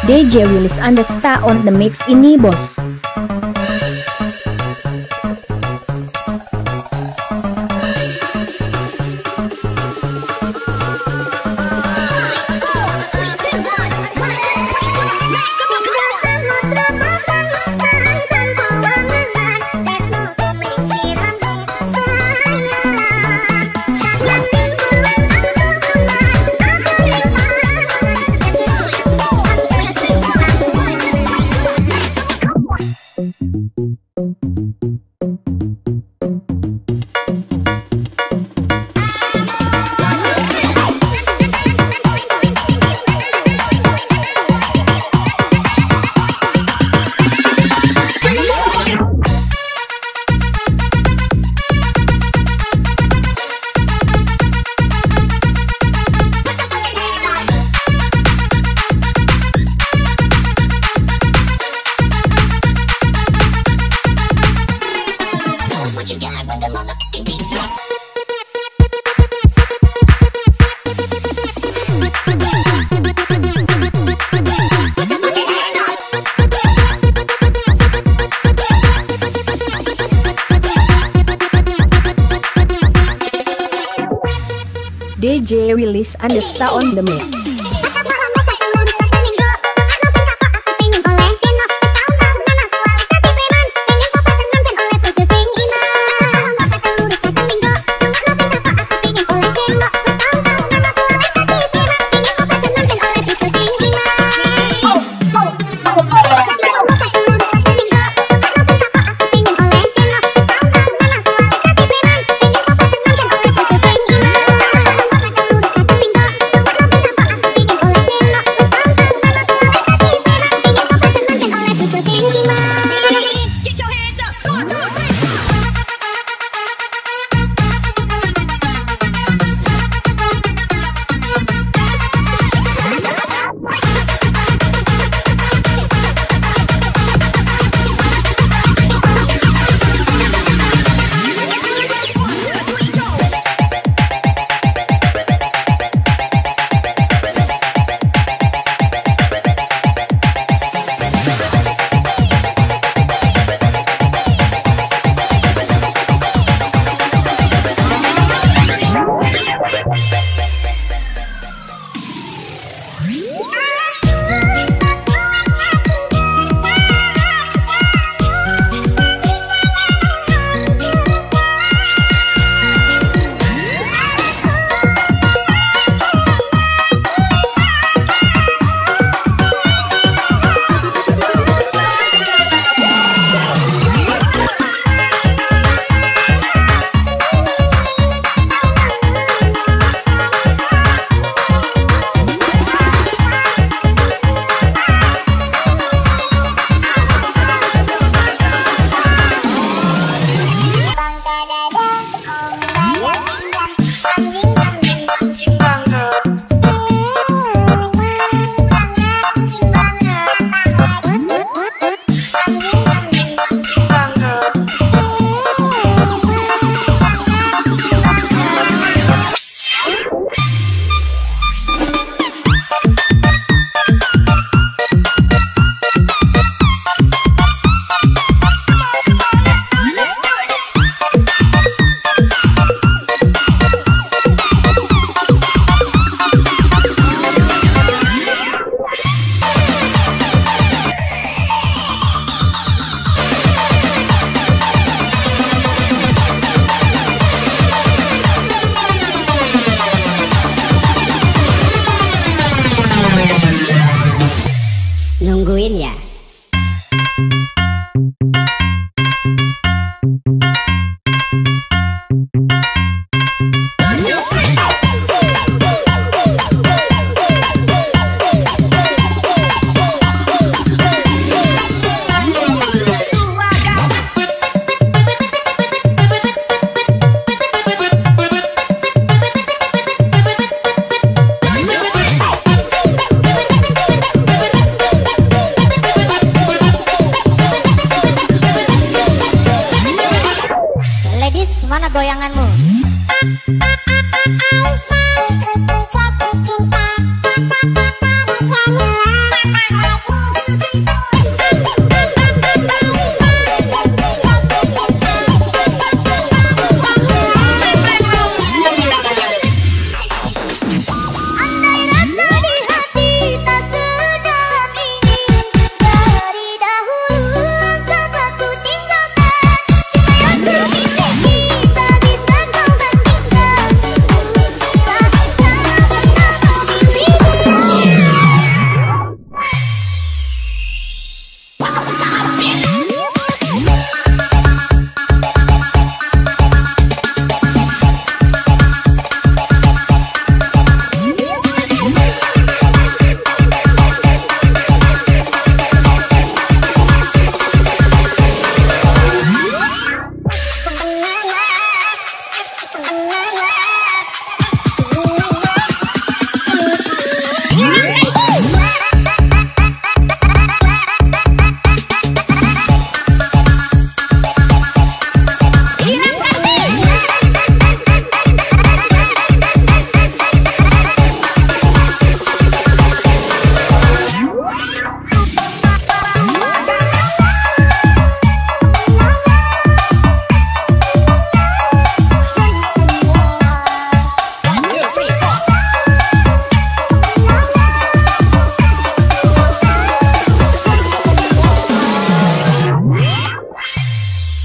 DJ Willis Andesta on the mix ini bos. DJ Willis Andesta on the mix. Nungguin ya.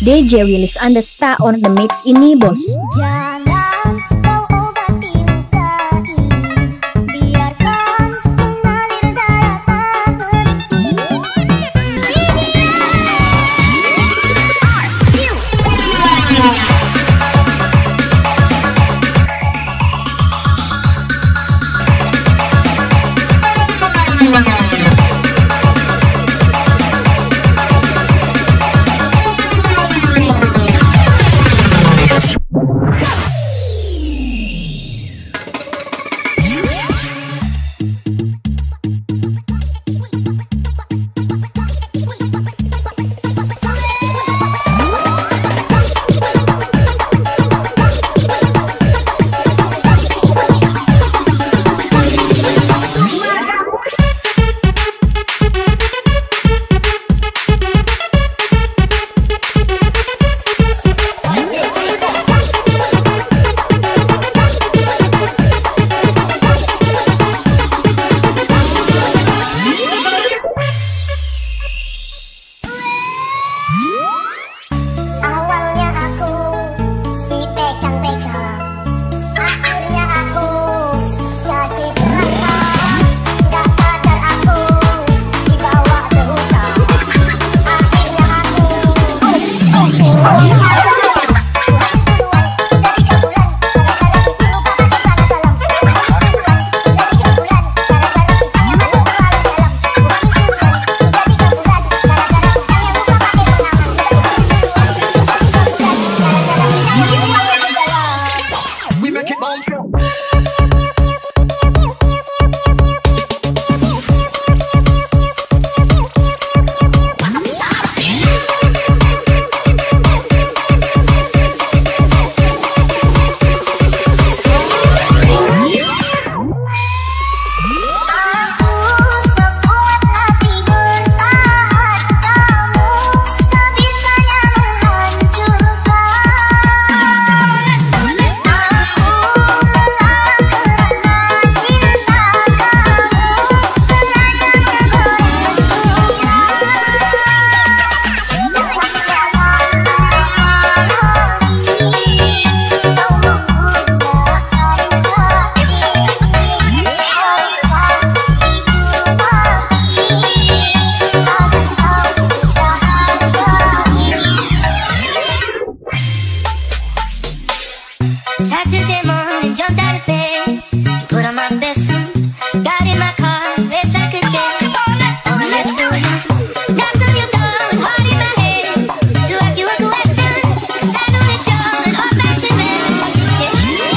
DJ Willis Andesta on the mix ini bos. Jangan kau obati luka ini, biarkan mengalir darah tak henti. Saturday morning, jumped out of bed, put on my best suit, got in my car, raced like a jet. On the left door, knocked on your door with heart in my head to ask you a question, 'cause I know that you're an old-fashioned man. Yeah.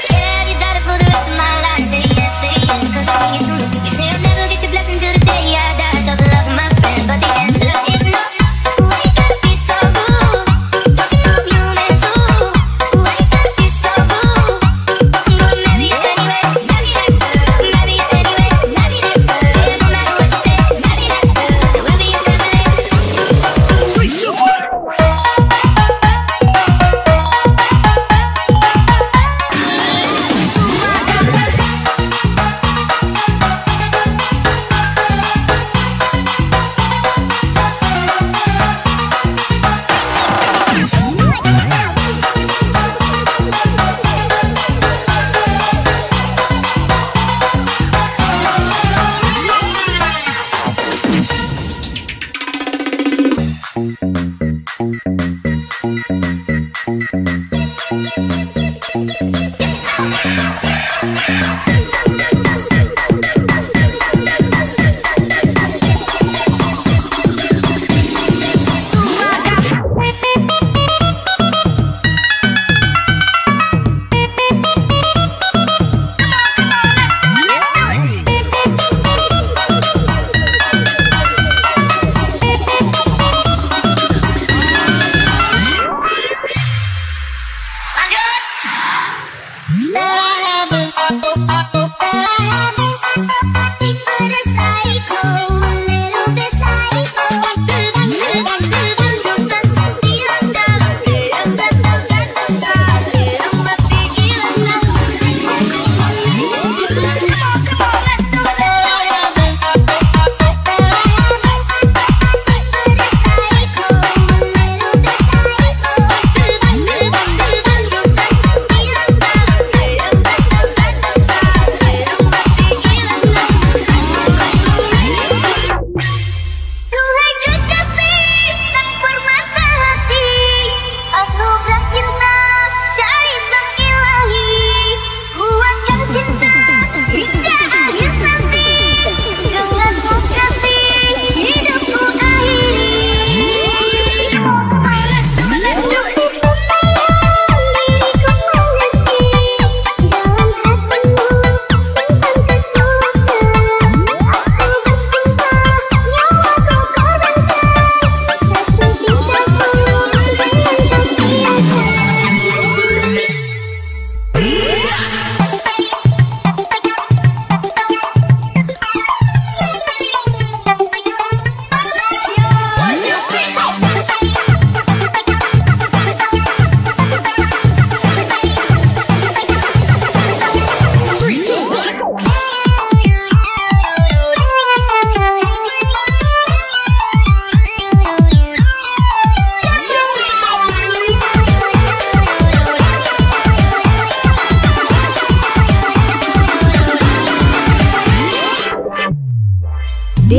Can I have your daughter for the rest of my life? Say yes, 'cause I see it soon. You say I'll never get your blessing till the day I die. So the love of my friend, but the answer is no. Why you gotta be so rude? Don't you know I'm human too? Why you gotta be so rude? I'm gonna marry you anyway, marry that girl, marry you anyway, marry that girl. Yeah, no matter what you say, marry that girl. It will be your family.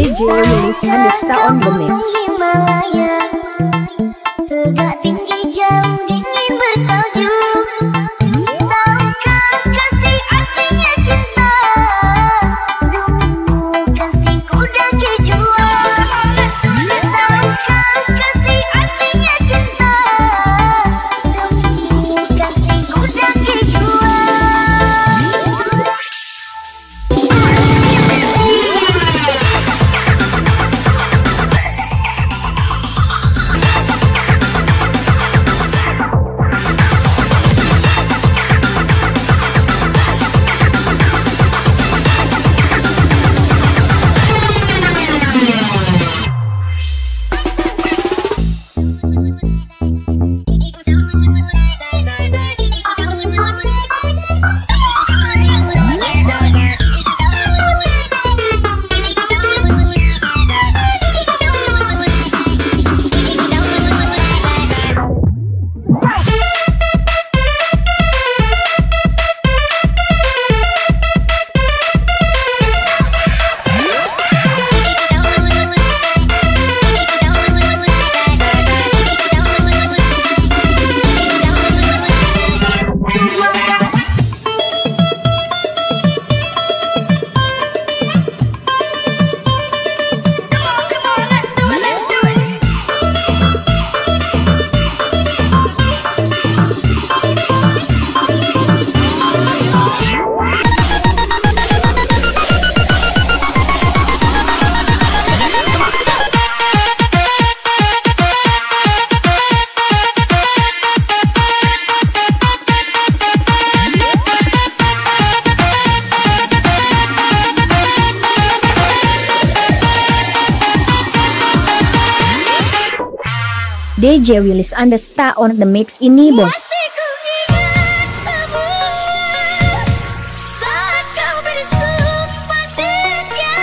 DJ Willis Andesta on the mix. Himalaya, tegak tinggi jauh dingin bersalju. Tahukah kasih artinya cinta? Dulu kasihku dah kejual. Tahukah kasih artinya cinta? Dulu kasihku dah kejual. DJ Willis Andesta on the mix ini bos. Masih ku ingat kamu saat kau bersumpah setia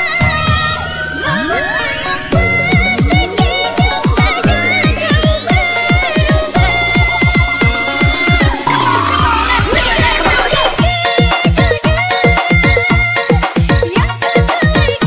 memperlakukan sekejap saja kau berubah. Yang terbaik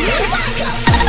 Here I go.